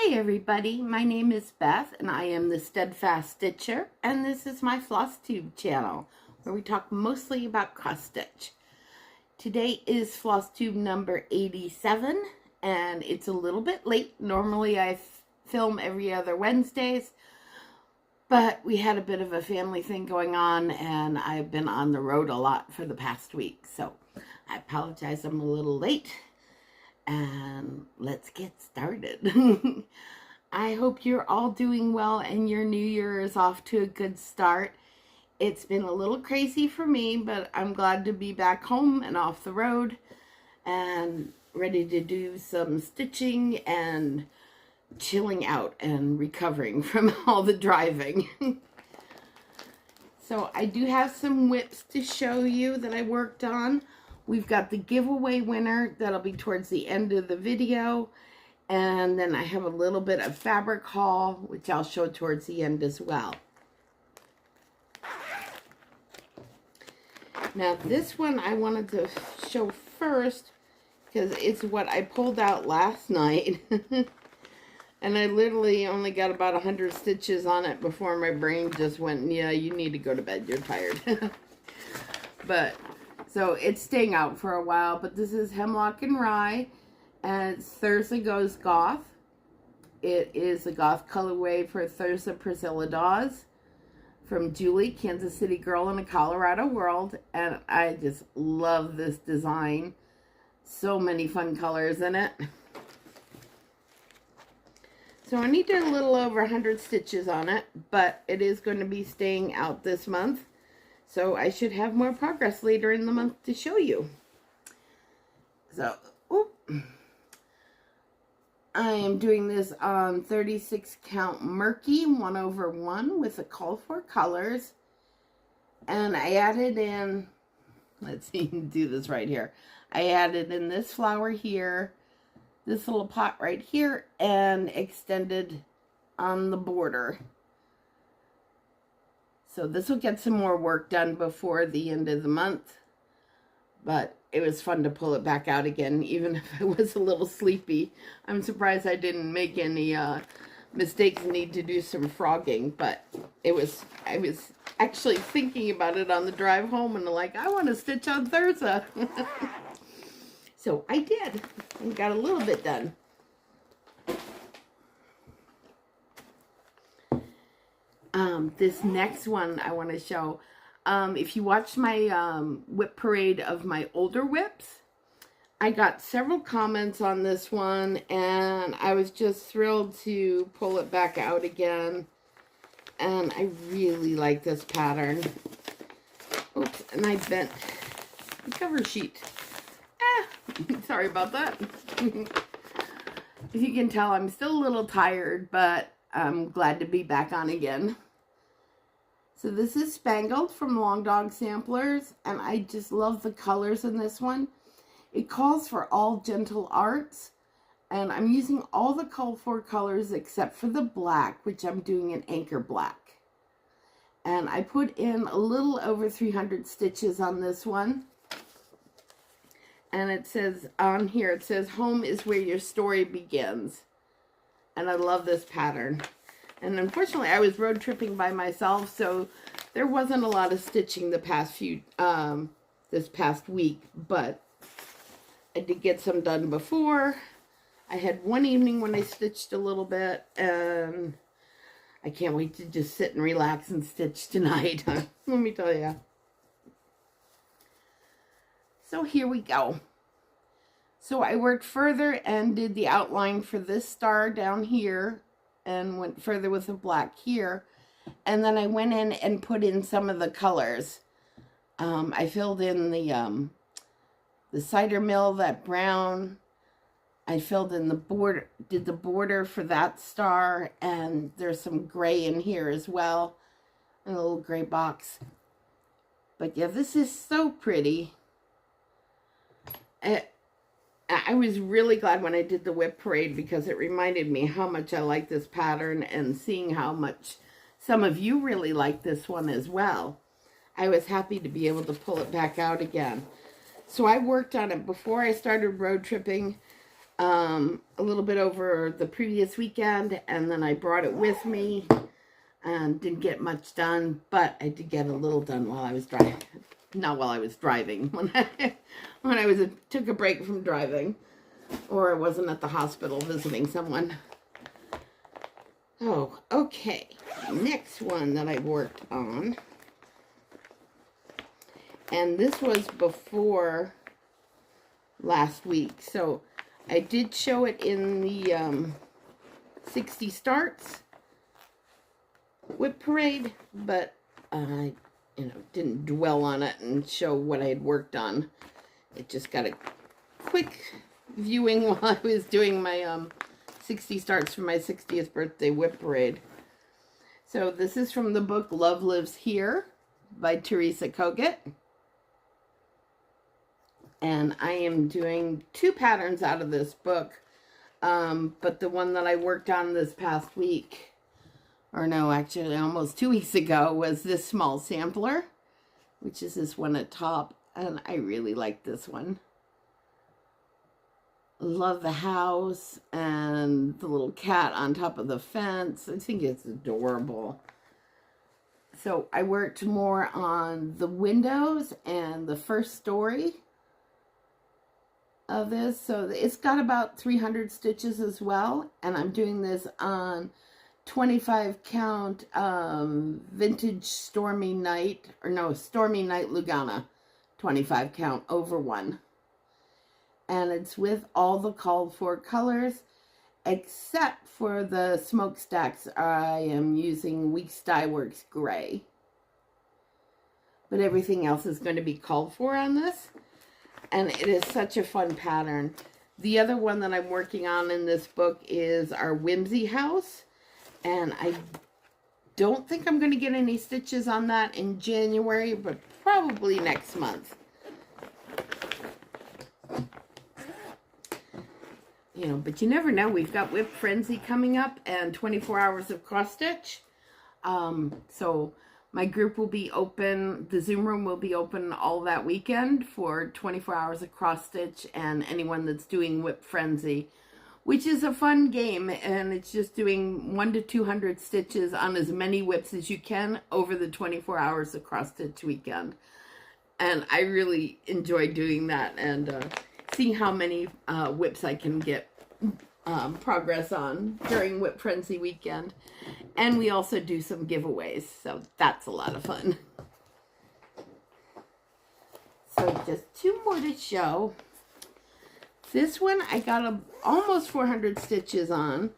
Hi everybody, my name is Beth and I am the Steadfast Stitcher, and this is my Flosstube channel where we talk mostly about cross stitch. Today is Flosstube number 87 and it's a little bit late. Normally I film every other Wednesdays, but we had a bit of a family thing going on and I've been on the road a lot for the past week, so I apologize I'm a little late. And let's get started. I hope you're all doing well and your new year is off to a good start. It's been a little crazy for me, but I'm glad to be back home and off the road and ready to do some stitching and chilling out and recovering from all the driving. So I do have some whips to show you that I worked on. We've got the giveaway winner that'll be towards the end of the video, and then I have a little bit of fabric haul which I'll show towards the end as well. Now this one I wanted to show first because it's what I pulled out last night and I literally only got about 100 stitches on it before my brain just went, yeah, you need to go to bed, you're tired. But so it's staying out for a while, but this is Hemlock and Rye, and it's Thirza Goes Goth. It is a Goth colorway for Thirza, Priscilla, Dawes, from Julie, Kansas City Girl in a Colorado World, and I just love this design. So many fun colors in it. So I need a little over 100 stitches on it, but it is going to be staying out this month. So I should have more progress later in the month to show you. So, I am doing this on 36 count Murky 1/1 with the call for colors. And I added in, let's see, do this right here. I added in this flower here, this little pot right here, and extended on the border. So this will get some more work done before the end of the month, but it was fun to pull it back out again, even if I was a little sleepy. I'm surprised I didn't make any mistakes and need to do some frogging, but I was actually thinking about it on the drive home and like, I want to stitch on Thirza. So I did and got a little bit done. This next one I want to show, if you watched my whip parade of my older whips, I got several comments on this one and I was just thrilled to pull it back out again, and I really like this pattern. Oops, and I bent the cover sheet. Sorry about that. As you can tell, I'm still a little tired, but I'm glad to be back on again. So this is Spangled from Long Dog Samplers, and I just love the colors in this one. It calls for all gentle arts, and I'm using all the call for colors except for the black, which I'm doing in Anchor Black. And I put in a little over 300 stitches on this one. And it says on here, it says, home is where your story begins. And I love this pattern. And unfortunately, I was road tripping by myself, so there wasn't a lot of stitching the past this past week, but I did get some done before. I had one evening when I stitched a little bit, and I can't wait to just sit and relax and stitch tonight. Let me tell you. So here we go. So I worked further and did the outline for this star down here and went further with the black here. And then I went in and put in some of the colors. I filled in the cider mill, that brown. I filled in the border, did the border for that star, and there's some gray in here as well, and a little gray box. But yeah, this is so pretty. I was really glad when I did the whip parade because it reminded me how much I like this pattern, and seeing how much some of you really like this one as well. I was happy to be able to pull it back out again. So I worked on it before I started road tripping. a little bit over the previous weekend, and then I brought it with me and didn't get much done, but I did get a little done while I was driving. Not while I was driving, when I took a break from driving, or I wasn't at the hospital visiting someone. Oh, okay. Next one that I worked on, and this was before last week, so I did show it in the 60 Starts whip parade, but I didn't dwell on it and show what I had worked on. It just got a quick viewing while I was doing my 60 Starts for my 60th birthday whip parade. So this is from the book Love Lives Here by Teresa Kogut. And I am doing 2 patterns out of this book. But the one that I worked on this past week, or no, actually almost 2 weeks ago, was this small sampler, which is this one at top, and I really like this one. Love the house and the little cat on top of the fence. I think it's adorable. So I worked more on the windows and the first story of this. So it's got about 300 stitches as well, and I'm doing this on 25 count vintage Stormy Night Lugana 25 count over 1, and it's with all the called for colors except for the smokestacks. I am using Weeks Dye Works gray, but everything else is going to be called for on this, and it is such a fun pattern. The other one that I'm working on in this book is our Whimsy House. And I don't think I'm going to get any stitches on that in January, but probably next month. But you never know. We've got Whip Frenzy coming up and 24 hours of cross stitch. So my group will be open. The Zoom room will be open all that weekend for 24 hours of cross stitch, and anyone that's doing Whip Frenzy, which is a fun game, and it's just doing 100 to 200 stitches on as many whips as you can over the 24 hours of cross stitch weekend. And I really enjoy doing that and seeing how many whips I can get progress on during Whip Frenzy weekend. And we also do some giveaways, so that's a lot of fun. So just 2 more to show. This one I got almost 400 stitches on,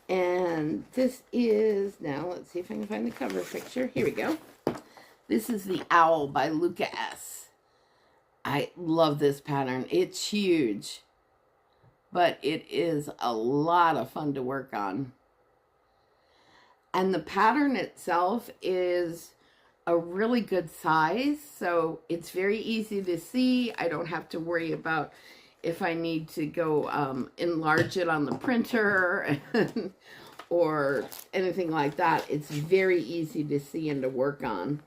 and this is, now let's see if I can find the cover picture. Here we go. This is the Owl by Luca-S. I love this pattern. It's huge, but it is a lot of fun to work on. And the pattern itself is a really good size, so it's very easy to see. I don't have to worry about if I need to go enlarge it on the printer or anything like that. It's very easy to see and to work on.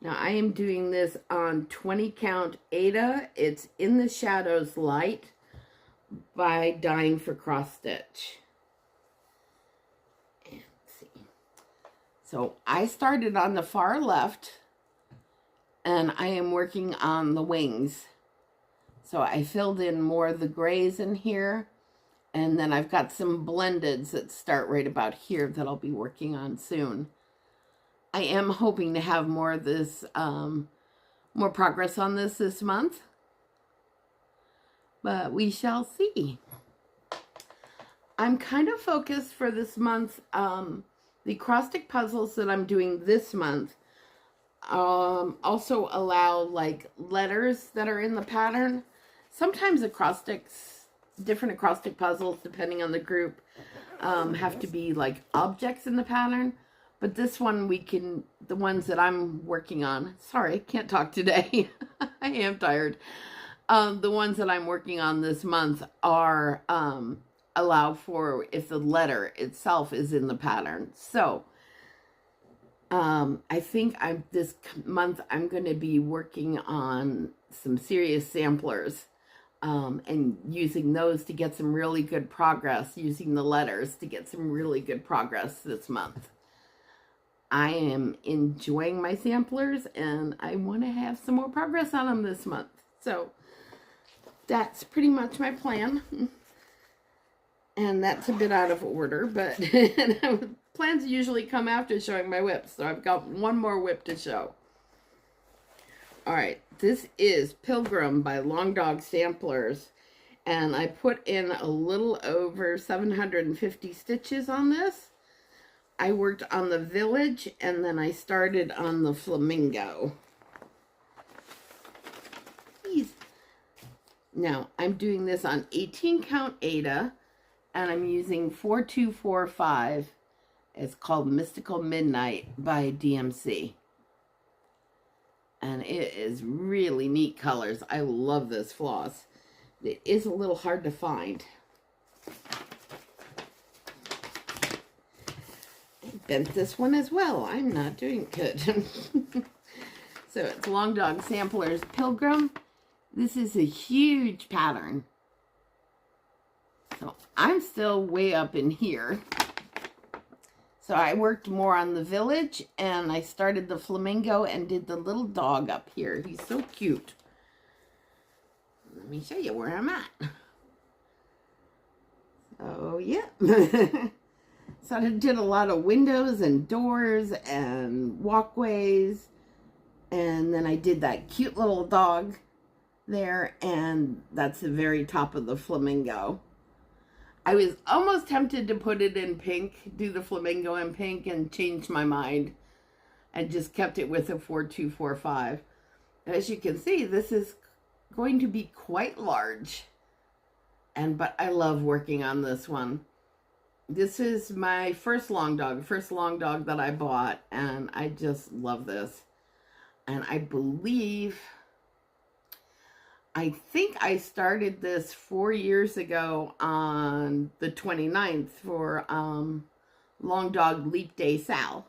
Now I am doing this on 20 count Ada. It's In the Shadows Light by Dying for Cross Stitch. And let's see. So I started on the far left, and I am working on the wings. So I filled in more of the grays in here, and then I've got some blendeds that start right about here that I'll be working on soon. I am hoping to have more of this, more progress on this month, but we shall see. I'm kind of focused for this month. The cross-stick puzzles that I'm doing this month also allow like letters that are in the pattern. Sometimes different acrostic puzzles, depending on the group, have to be like objects in the pattern. But this one, the ones that I'm working on, sorry, can't talk today. I am tired. The ones that I'm working on this month are allow for if the letter itself is in the pattern. So I think this month I'm going to be working on some serious samplers and using those to get some really good progress, using the letters to get some really good progress this month. I am enjoying my samplers and I want to have some more progress on them this month. So that's pretty much my plan. And that's a bit out of order, but plans usually come after showing my whips. So I've got one more whip to show. All right, this is Pilgrim by Long Dog Samplers. And I put in a little over 750 stitches on this. I worked on the village and then I started on the flamingo. Please. Now, I'm doing this on 18 count Aida and I'm using 4245. It's called Mystical Midnight by DMC. And it is really neat colors. I love this floss. It is a little hard to find. Bent this one as well. I'm not doing good. So it's Long Dog Samplers Pilgrim. This is a huge pattern. So I'm still way up in here. So I worked more on the village and I started the flamingo and did the little dog up here. He's so cute. Let me show you where I'm at. So yeah. So I did a lot of windows and doors and walkways. And then I did that cute little dog there. And that's the very top of the flamingo. I was almost tempted to put it in pink, do the flamingo in pink, and change my mind. And just kept it with a 4245. As you can see, this is going to be quite large. But I love working on this one. This is my first long dog that I bought, and I just love this. And I think I started this 4 years ago on the 29th for Long Dog Leap Day Sal.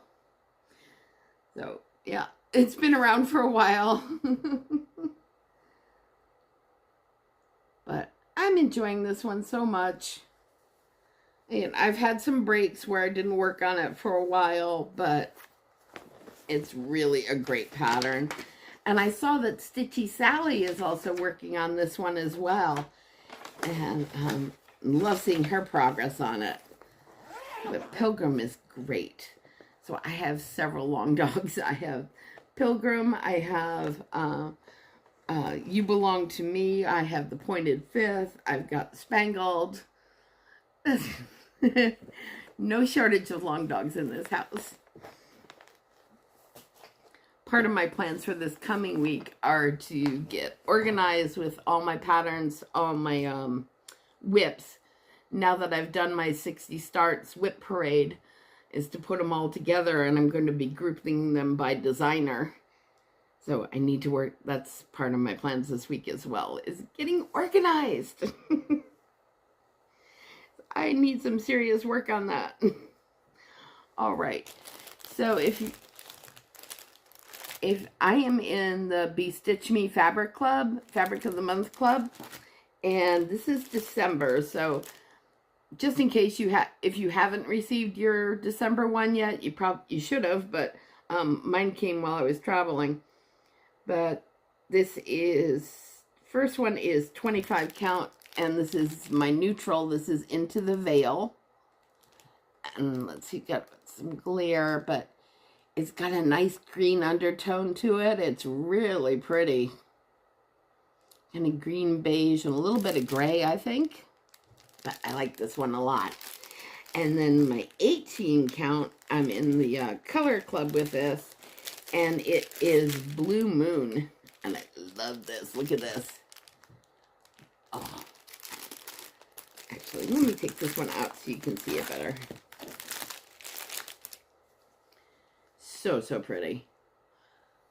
So, yeah, it's been around for a while. But I'm enjoying this one so much. And I've had some breaks where I didn't work on it for a while, but it's really a great pattern. And I saw that Stitchy Sally is also working on this one as well. And love seeing her progress on it. But Pilgrim is great. So I have several long dogs. I have Pilgrim. I have You Belong to Me. I have the Pointed Fifth. I've got Spangled. No shortage of long dogs in this house. Part of my plans for this coming week are to get organized with all my patterns, all my whips. Now that I've done my 60 starts whip parade, is to put them all together, and I'm going to be grouping them by designer. So I need to work, that's part of my plans this week as well, is getting organized. I need some serious work on that. All right. So if I am in the Be Stitch Me Fabric Club, Fabric of the Month Club, and this is December, so just in case if you haven't received your December one yet, you should have, but mine came while I was traveling. But this is, first one is 25 count. And this is my neutral. This is Into the Veil. And let's see, got some glare, but it's got a nice green undertone to it. It's really pretty. Kind of green beige and a little bit of gray, I think. But I like this one a lot. And then my 18 count, I'm in the color club with this. And it is Blue Moon. And I love this. Look at this. Oh. Actually, let me take this one out so you can see it better. So, so pretty.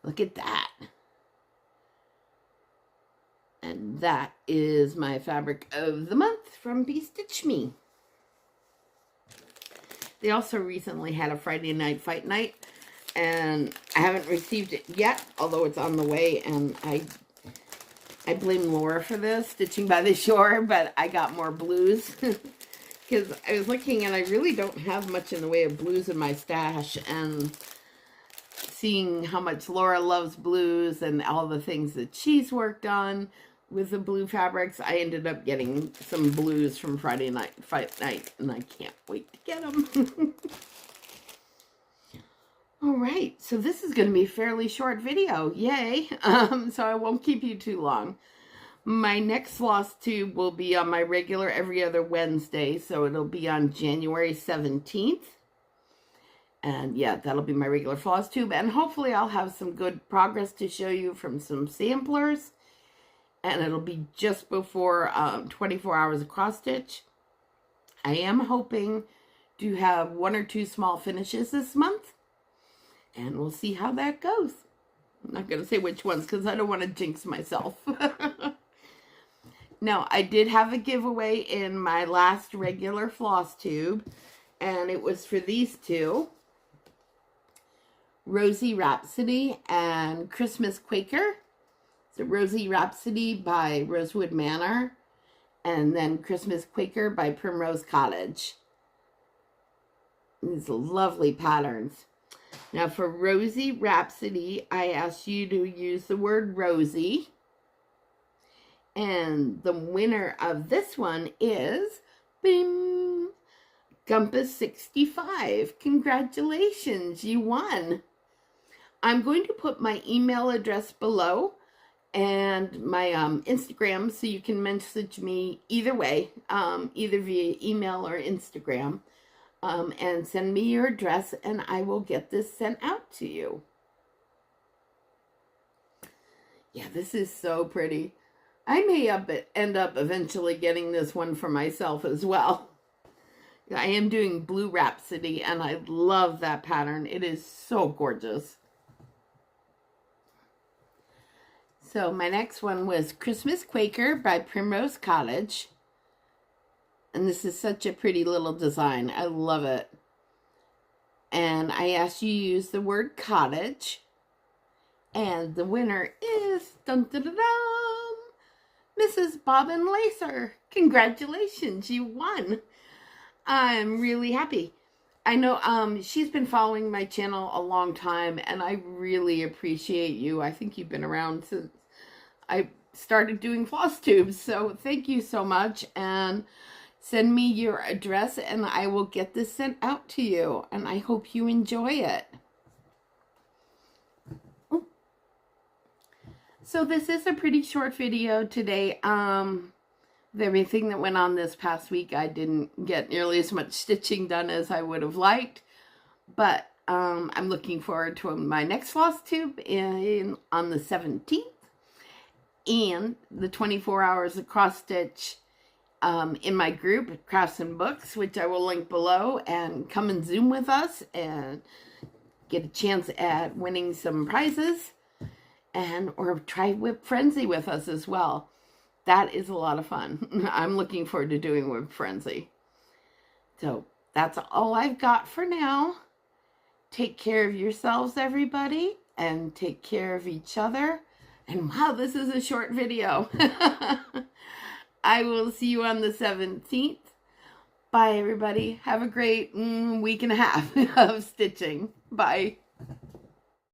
Look at that. And that is my fabric of the month from Be Stitch Me. They also recently had a Friday night fight night. and I haven't received it yet, although it's on the way, and I blame Laura for this, Stitching by the Shore, but I got more blues. Because I was looking and I really don't have much in the way of blues in my stash, and seeing how much Laura loves blues and all the things that she's worked on with the blue fabrics, I ended up getting some blues from Friday night, and I can't wait to get them. All right, so this is going to be a fairly short video. Yay! So I won't keep you too long. My next Flosstube will be on my regular every other Wednesday, so it'll be on January 17th. And yeah, that'll be my regular Flosstube, and hopefully I'll have some good progress to show you from some samplers. And it'll be just before 24 hours of cross stitch. I am hoping to have 1 or 2 small finishes this month. And we'll see how that goes. I'm not going to say which ones because I don't want to jinx myself. Now, I did have a giveaway in my last regular Flosstube. And it was for these two. Rosy Rhapsody and Christmas Quaker. So Rosy Rhapsody by Rosewood Manor. And then Christmas Quaker by Primrose Cottage. These lovely patterns. Now for Rosy Rhapsody, I asked you to use the word rosy. And the winner of this one is, bing, Gumpus65. Congratulations, you won. I'm going to put my email address below and my Instagram, so you can message me either way, either via email or Instagram. And send me your address, and I will get this sent out to you. Yeah, this is so pretty. I may end up eventually getting this one for myself as well. I am doing Blue Rhapsody, and I love that pattern. It is so gorgeous. So my next one was Christmas Quaker by Primrose Cottage. And this is such a pretty little design. I love it. And I asked you to use the word cottage. And the winner is, dun, dun, dun, dun, Mrs. Bobbin Lacer. Congratulations, you won. I'm really happy. I know she's been following my channel a long time, and I really appreciate you. I think you've been around since I started doing Flosstubes. So thank you so much. And send me your address and I will get this sent out to you. And I hope you enjoy it. Ooh. So this is a pretty short video today. With everything that went on this past week, I didn't get nearly as much stitching done as I would have liked. But I'm looking forward to my next Flosstube on the 17th. And the 24 hours of cross stitch in my group, Crafts and Books, which I will link below, and come and Zoom with us and get a chance at winning some prizes, or try Whip Frenzy with us as well. That is a lot of fun. I'm looking forward to doing Whip Frenzy. So that's all I've got for now. Take care of yourselves, everybody, and take care of each other. And wow, this is a short video. I will see you on the 17th. Bye, everybody. Have a great week and a half of stitching. Bye.